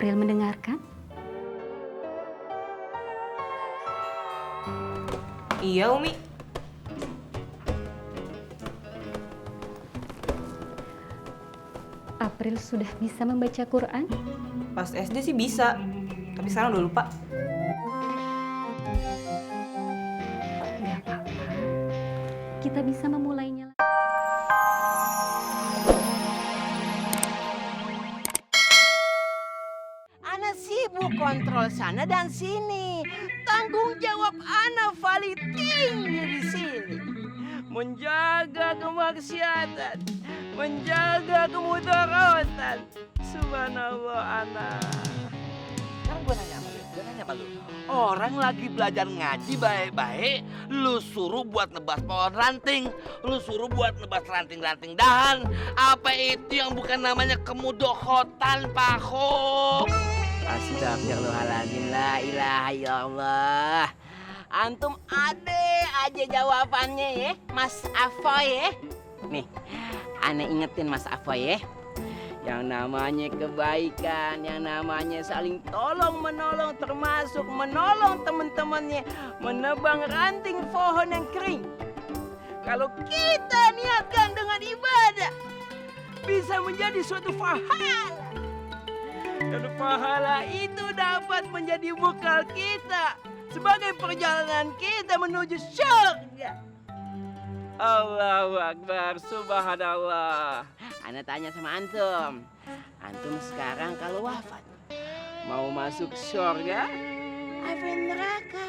April mendengarkan? Iya, Umi. April sudah bisa membaca Quran? Pas SD sih bisa, tapi sekarang udah lupa. Gak apa-apa. Kita bisa memulainya lagi. Ana sibuk kontrol sana dan sini. Tanggung jawab Ana paling tinggi di sini. Menjaga kemaksiatan, menjaga kemudaratan. Subhanallah Ana. Sekarang gue nanya sama lu. Orang lagi belajar ngaji baik-baik, lu suruh buat nebas pohon ranting, lu suruh buat nebas ranting-ranting dahan. Apa itu yang bukan namanya kemudohotan, Pak Ho? Astagfirullahaladzim, la ilaha illallah. Antum ade aja jawabannya ya, Mas Afoy ya. Nih, aneh ingetin Mas Afoy ya. Yang namanya kebaikan, yang namanya saling tolong-menolong, termasuk menolong teman-temannya menebang ranting pohon yang kering. Kalau kita niatkan dengan ibadah, bisa menjadi suatu pahala. Dan pahala itu dapat menjadi bekal kita sebagai perjalanan kita menuju surga. Allahu Akbar, subhanallah. Ana tanya sama antum. Antum sekarang kalau wafat mau masuk surga apa neraka?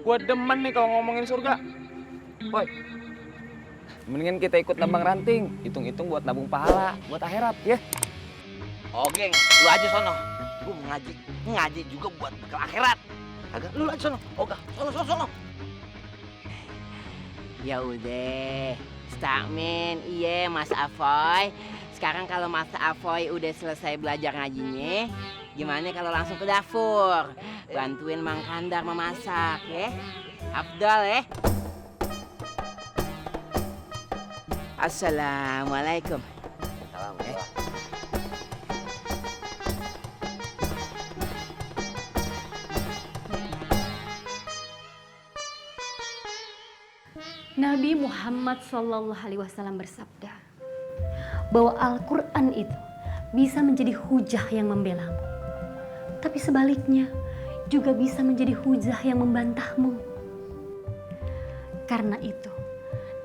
Gua demen nih kalau ngomongin surga. Boy, mendingan kita ikut nabang ranting. Hitung-hitung buat nabung pahala, buat akhirat ya. Oh geng, lu aja sono. Gua mau ngaji juga buat bekal akhirat. Agak lu aja sono. Oga, sono. Ya udah, Stakmin, iya Mas Afoy. Sekarang kalau Mas Afoy udah selesai belajar ngajinya, gimana kalau langsung ke dapur? Bantuin Mang Kandar memasak ya. Afdal ya. Assalamualaikum. Nabi Muhammad SAW bersabda bahwa Al-Quran itu bisa menjadi hujah yang membelamu, tapi sebaliknya juga bisa menjadi hujah yang membantahmu. Karena itu,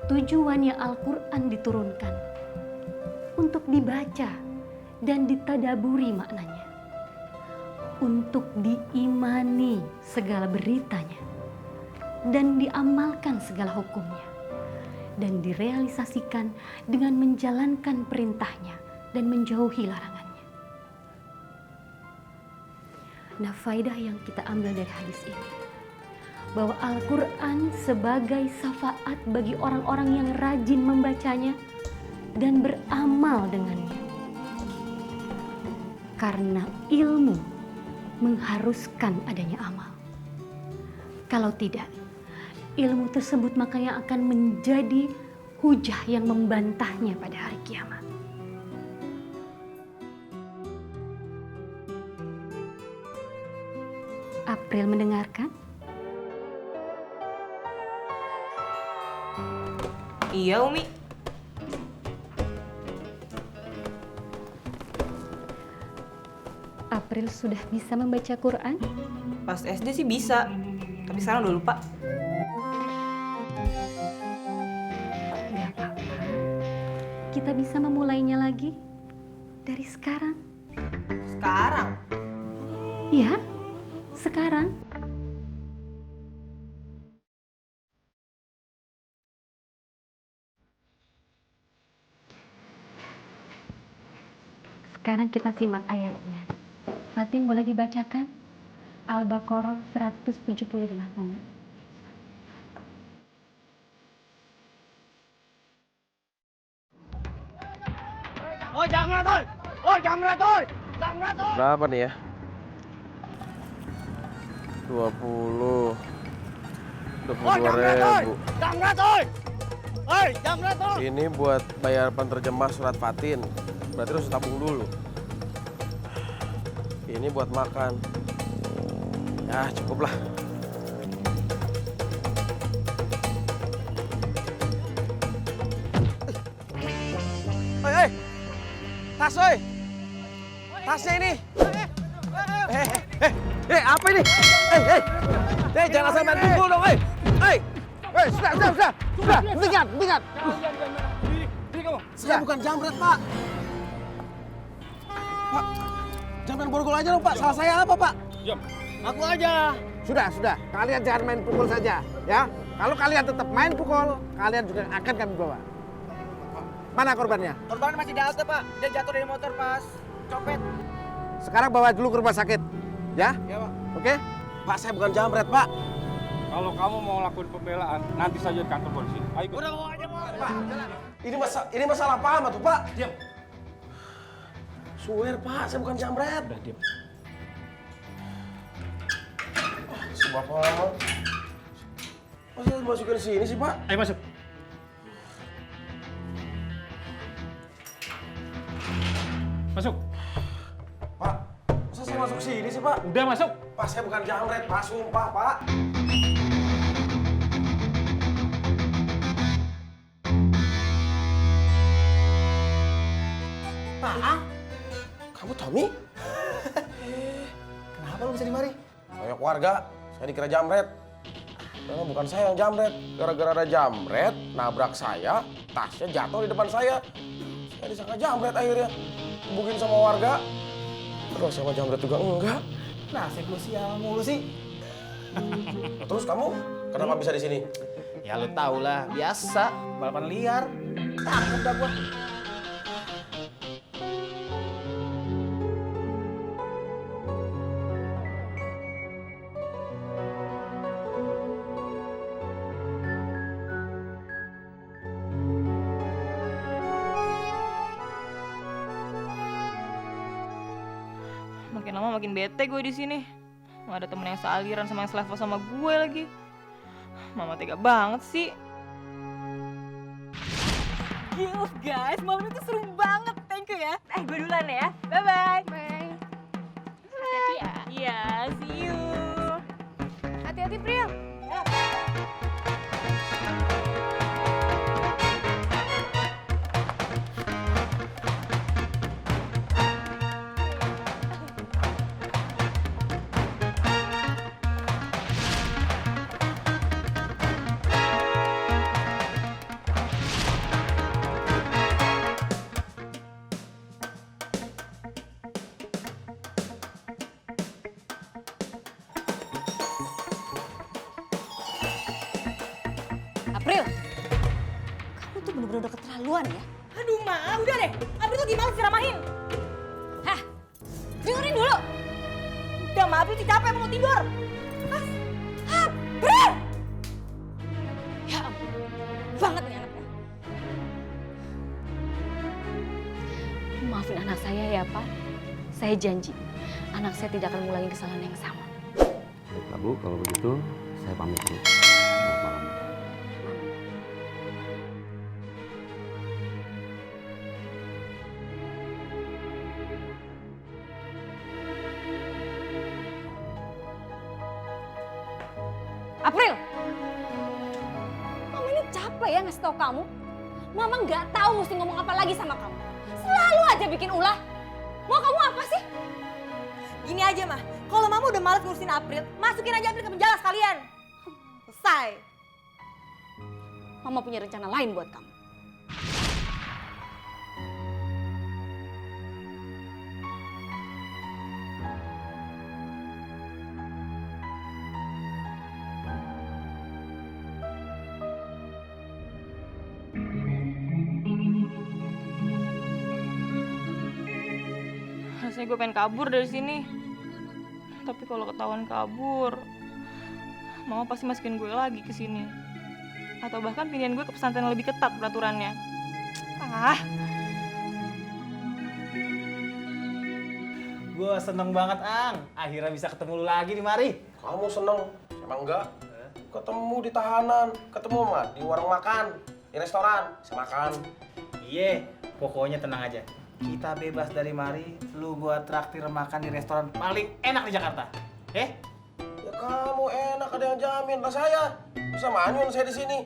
tujuannya Al-Quran diturunkan untuk dibaca dan ditadaburi maknanya, untuk diimani segala beritanya, dan diamalkan segala hukumnya, dan direalisasikan dengan menjalankan perintahnya dan menjauhi larangannya. Nah, faidah yang kita ambil dari hadis ini, bahwa Al-Quran sebagai syafaat bagi orang-orang yang rajin membacanya dan beramal dengannya. Karena ilmu mengharuskan adanya amal. Kalau tidak, ilmu tersebut makanya akan menjadi hujah yang membantahnya pada hari kiamat. April mendengarkan? Iya, Umi. April sudah bisa membaca Quran? Pas SD sih bisa, tapi sekarang udah lupa. Gak apa-apa. Kita bisa memulainya lagi dari sekarang. Sekarang? Ya, sekarang. Sekarang kita simak ayatnya. Fatin boleh dibacakan? Al-Baqarah 178. Oh jangan tuh, oh jangan tuh. Berapa nih ya? 20. 22.000. Jangan tuh. Hei, jangan tuh. Ini buat bayar penerjemah surat Fatin. Berarti harus tabung dulu. Ini buat makan. Ya, cukup lah. Hei, tas, oi. Tasnya ini. Apa ini? Jangan asal main pukul dong, sudah, hentikan. Saya bukan jambret, Pak. Pak, jangan main borgol aja dong, Pak. Salah saya apa, Pak? Diam. Aku aja. Sudah. Kalian jangan main pukul saja, ya. Kalau kalian tetap main pukul, kalian juga akan kami bawa. Mana korbannya? Korban masih di halte, Pak. Dia jatuh dari motor pas copet. Sekarang bawa dulu ke rumah sakit, ya? Ya, Pak. Oke? Pak, saya bukan jambret, Pak. Kalau kamu mau lakuin pembelaan, nanti saja di kantor polisi. Ayo ikut. Udah bawa aja, Pak. Pak, ini masalah paham tuh, Pak. Diam. Swear, Pak, saya bukan jambret. Udah diam. Sumpah, Pak. Masa dimasukin sini sih, Pak? Ayo masuk. Masuk. Pak, masa saya masuk sini sih, Pak? Udah masuk. Pak, saya bukan jambret, Pak. Sumpah, Pak. Pak, Kamu Tommy? kenapa lu bisa di mari? Kayak warga, saya dikira jambret. Memang bukan saya yang jambret. Gara-gara ada jambret, nabrak saya, tasnya jatuh di depan saya. Saya disangka jambret akhirnya. Dibukin sama warga. Aduh, sama jambret juga enggak. Nasib lu sial mulu sih. Terus kamu kenapa bisa di sini? Ya lu tau lah, biasa. Balapan liar. Takut dah gua. Makin lama makin bete gue di sini. Nggak ada temen yang sealiran sama yang selevel sama gue lagi. Mama tega banget sih. Gila guys, malam itu seru banget. Thank you ya. Gue duluan ya. Bye-bye. Bye. Hati-hati ya. Iya, see you. Hati-hati, Pril. April, kamu tuh bener-bener udah keterlaluan ya. Aduh, Ma, udah deh. April tuh gimana diramahin? Hah? Dengerin dulu. Udah, Ma, April tuh capek mau tidur. April! Ya ampun, banget nih anaknya. Maafin anak saya ya, Pak. Saya janji, anak saya tidak akan mengulangi kesalahan yang sama. Baiklah Bu, kalau begitu saya pamit dulu. Selamat malam. April! Mama ini capek ya ngasih tau kamu. Mama nggak tahu mesti ngomong apa lagi sama kamu. Selalu aja bikin ulah. Mau kamu apa sih? Gini aja, Ma. Kalau Mama udah males ngurusin April, masukin aja April ke penjara sekalian. Selesai. Mama punya rencana lain buat kamu. Rasanya gue pengen kabur dari sini. Tapi kalau ketahuan kabur, Mama pasti masukin gue lagi ke sini. Atau bahkan pindahin gue ke pesantren yang lebih ketat peraturannya. Ah, Gue seneng banget, Ang. Akhirnya bisa ketemu lu lagi di mari. Kamu seneng? Emang enggak? Ketemu di tahanan, ketemu mah di warung makan, di restoran, bisa makan. Iya, pokoknya tenang aja. kita bebas dari mari, lu gua traktir makan di restoran paling enak di Jakarta. Ya kamu enak, ada yang jamin. Lah saya bisa manyun saya di sini.